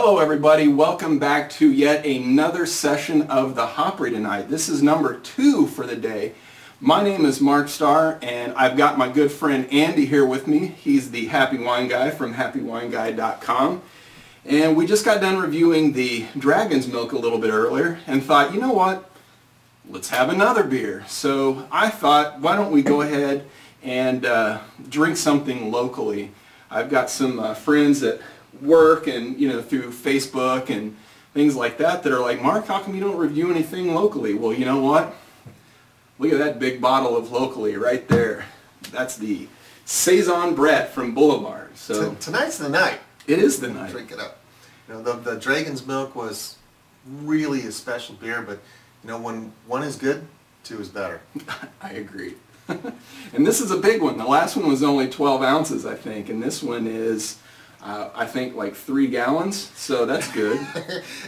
Hello everybody, welcome back to yet another session of the Hopry tonight. This is number 2 for the day. My name is Mark Starr and I've got my good friend Andy here with me. He's the Happy Wine Guy from happywineguy.com. And we just got done reviewing the Dragon's Milk a little bit earlier and thought, you know what, let's have another beer. So I thought, why don't we go ahead and drink something locally. I've got some friends that work and through Facebook and things like that that are like, Mark, how come you don't review anything locally? Well, you know what? Look at that big bottle of locally right there. That's the Saison Brett from Boulevard. So tonight's the night. It is the night. Drink it up. The Dragon's Milk was really a special beer, but when one is good, 2 is better. I agree. And this is a big one. The last one was only 12 ounces, I think, and this one is I think like 3 gallons, so that's good.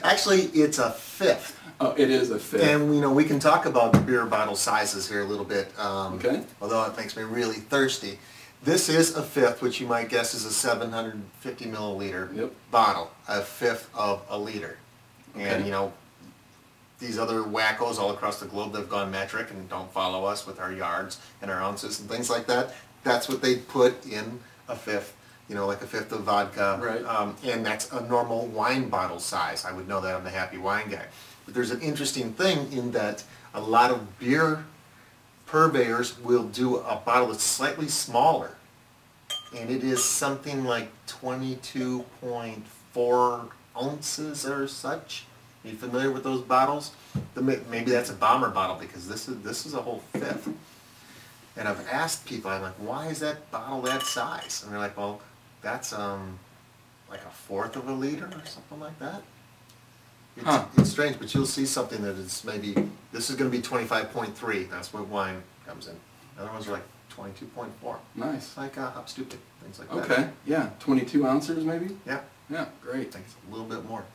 Actually, it's a 5th. Oh, it is a 5th. And we can talk about the beer bottle sizes here a little bit. Okay. Although it makes me really thirsty. This is a 5th, which you might guess is a 750 milliliter bottle, a 5th of a liter. Okay. And these other wackos all across the globe that have gone metric and don't follow us with our yards and our ounces and things like that. That's what they put in a 5th. Like a 5th of vodka, right. And that's a normal wine bottle size. I would know that I'm the Happy Wine Guy. But there's an interesting thing in that a lot of beer purveyors will do a bottle that's slightly smaller, and it is something like 22.4 ounces or such. Are you familiar with those bottles? Maybe that's a bomber bottle because this is a whole 5th. And I've asked people, I'm like, why is that bottle that size? And they're like, well, that's like a 4th of a liter or something like that. It's strange, but you'll see something that is maybe, this is going to be 25.3. That's what wine comes in. The other ones are like 22.4. Nice. Like Hop Stupid, things like that. Okay, yeah, 22 ounces maybe? Yeah. Yeah, great. I think it's a little bit more.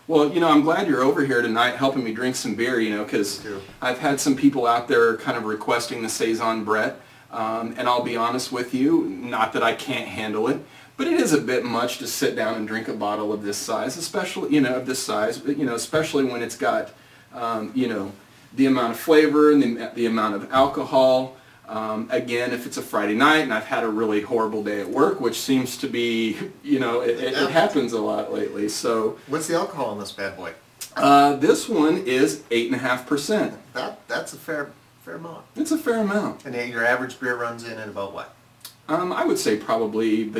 Well, I'm glad you're over here tonight helping me drink some beer, because I've had some people out there kind of requesting the Saison Brett, and I'll be honest with you, not that I can't handle it, but it is a bit much to sit down and drink a bottle of this size, especially, especially when it's got, the amount of flavor and the amount of alcohol. Again, if it's a Friday night and I've had a really horrible day at work, which seems to be, it happens a lot lately. So, what's the alcohol in this bad boy? This one is 8.5%. That's a fair amount. It's a fair amount. And your average beer runs in at about what? I would say probably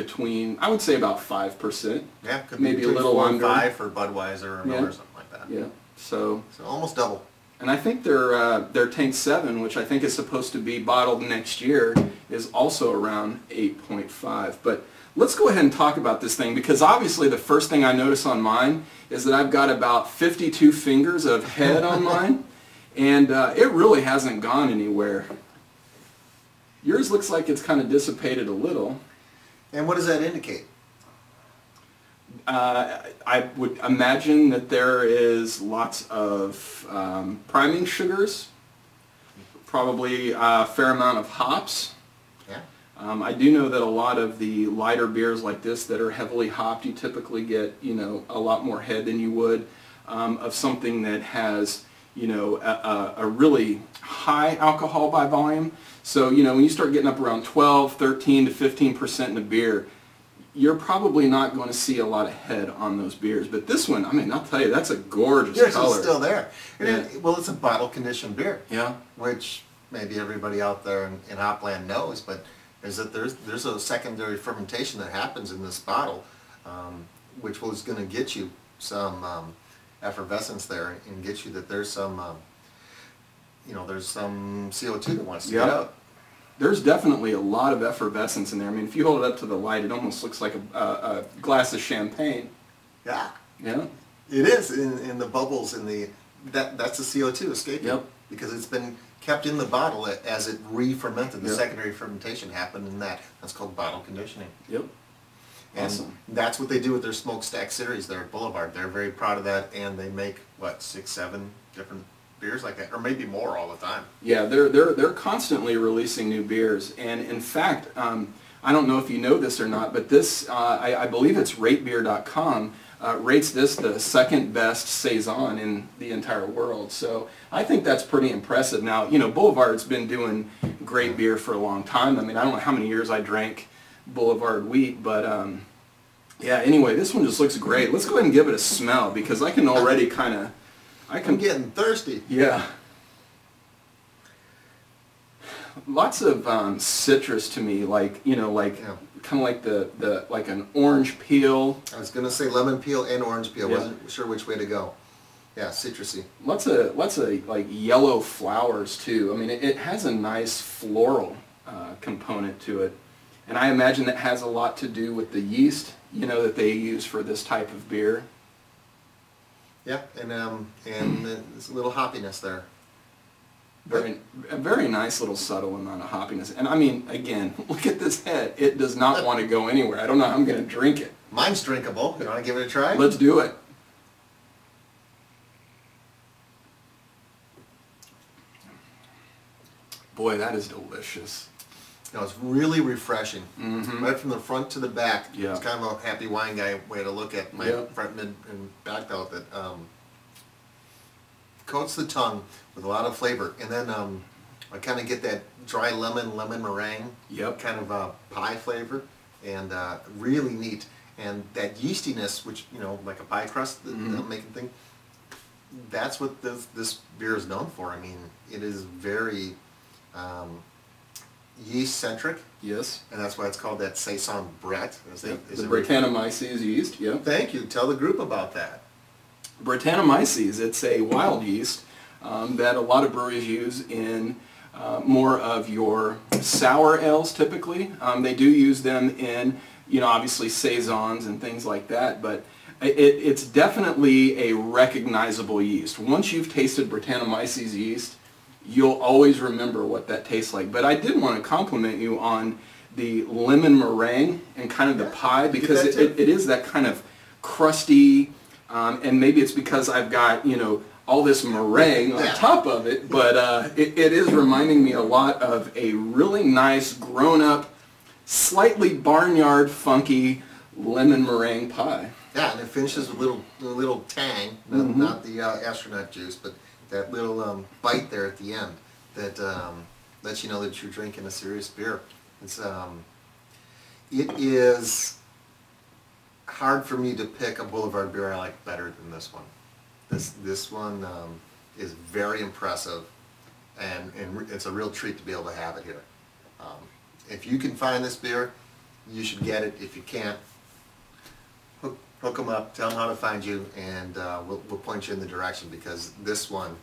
I would say about 5%. Yeah, could maybe a little 4 under. and 5 for Budweiser or Miller or something like that. Yeah. So almost double. And I think their Tank 7, which I think is supposed to be bottled next year, is also around 8.5. But let's go ahead and talk about this thing, because obviously the first thing I notice on mine is that I've got about 52 fingers of head on mine, and it really hasn't gone anywhere. Yours looks like it's kind of dissipated a little. And what does that indicate? I would imagine that there is lots of priming sugars, probably a fair amount of hops. Yeah. I do know that a lot of the lighter beers like this that are heavily hopped, you typically get a lot more head than you would of something that has a really high alcohol by volume. So when you start getting up around 12, 13 to 15% in a beer, you're probably not going to see a lot of head on those beers. But this one, I mean, I'll tell you, that's a gorgeous color. It's still there. Yeah. Well, it's a bottle-conditioned beer. Yeah. Which maybe everybody out there in Hopland knows, but is that there's a secondary fermentation that happens in this bottle, which was going to get you some effervescence there and get you that there's some, there's some CO2 that wants to get out. There's definitely a lot of effervescence in there. I mean, if you hold it up to the light, it almost looks like a glass of champagne. Yeah. Yeah. It is in the bubbles in the that's the CO2 escaping. Yep. Because it's been kept in the bottle as it re-fermented. The secondary fermentation happened in that. That's called bottle conditioning. Yep. And awesome. That's what they do with their smokestack series there at Boulevard. They're very proud of that, and they make what, 6, 7 different beers like that, or maybe more all the time. Yeah, they're constantly releasing new beers, and in fact, I don't know if you know this or not, but this I believe it's ratebeer.com rates this the second best Saison in the entire world. So I think that's pretty impressive. Now, you know, Boulevard's been doing great beer for a long time. I mean, I don't know how many years I drank Boulevard wheat, but yeah, anyway, this one just looks great. Let's go ahead and give it a smell, because I can already kind of... I'm getting thirsty. Yeah. Lots of citrus to me, like, you know, like kind of like the like an orange peel. I was gonna say lemon peel and orange peel. Yeah. Wasn't sure which way to go. Yeah, citrusy. Lots of like yellow flowers too. I mean, it has a nice floral component to it, and I imagine that has a lot to do with the yeast, you know, that they use for this type of beer. Yeah, and there's a little hoppiness there. A very nice little subtle amount of hoppiness. And I mean, again, look at this head. It does not want to go anywhere. I don't know how I'm going to drink it. Mine's drinkable. You want to give it a try? Let's do it. Boy, that is delicious. No, it's really refreshing. Mm-hmm. Right from the front to the back. Yeah. It's kind of a happy wine guy way to look at my front, mid, and back palate. That coats the tongue with a lot of flavor, and then I kind of get that dry lemon meringue kind of pie flavor, and really neat. And that yeastiness, which, you know, like a pie crust, the making thing, that's what this beer is known for. I mean, it is very yeast-centric. Yes. And that's why it's called that Saison Brett. The Brettanomyces yeast, yep. Thank you. Tell the group about that. Brettanomyces, it's a wild yeast that a lot of breweries use in more of your sour ales typically. They do use them in, you know, obviously Saisons and things like that, but it's definitely a recognizable yeast. Once you've tasted Brettanomyces yeast, you'll always remember what that tastes like. But I did want to compliment you on the lemon meringue and kind of the pie, because it is that kind of crusty, and maybe it's because I've got, you know, all this meringue on top of it, but it is reminding me a lot of a really nice, grown-up, slightly barnyard funky lemon meringue pie. Yeah, and it finishes with a little tang, not the astronaut juice, but that little bite there at the end that lets you know that you're drinking a serious beer. It is hard for me to pick a Boulevard beer I like better than this one. This one is very impressive, and it's a real treat to be able to have it here. If you can find this beer, you should get it. If you can't, hook them up, tell them how to find you, and we'll point you in the direction, because this one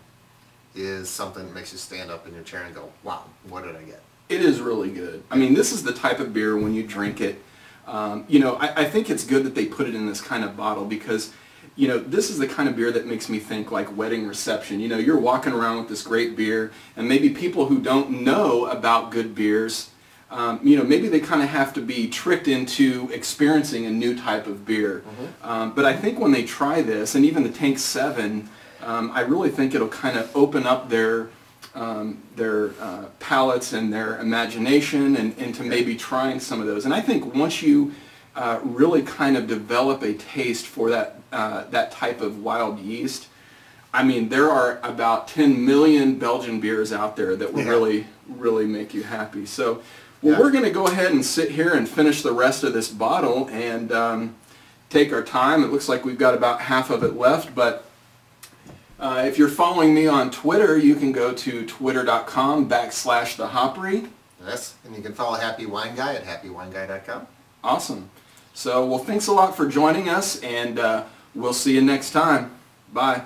is something that makes you stand up in your chair and go, wow, what did I get? It is really good. I mean, this is the type of beer when you drink it, you know, I think it's good that they put it in this kind of bottle, because, you know, this is the kind of beer that makes me think like wedding reception. You know, you're walking around with this great beer, and maybe people who don't know about good beers, you know, maybe they kind of have to be tricked into experiencing a new type of beer. But I think when they try this, and even the Tank 7, I really think it'll kind of open up their palates and their imagination, and into maybe trying some of those. And I think once you really kind of develop a taste for that type of wild yeast, I mean, there are about 10 million Belgian beers out there that will really make you happy. So, well, we're going to go ahead and sit here and finish the rest of this bottle and take our time. It looks like we've got about half of it left, but if you're following me on Twitter, you can go to twitter.com/the Hopry. Yes, and you can follow Happy Wine Guy at happywineguy.com. Awesome. So, well, thanks a lot for joining us, and we'll see you next time. Bye.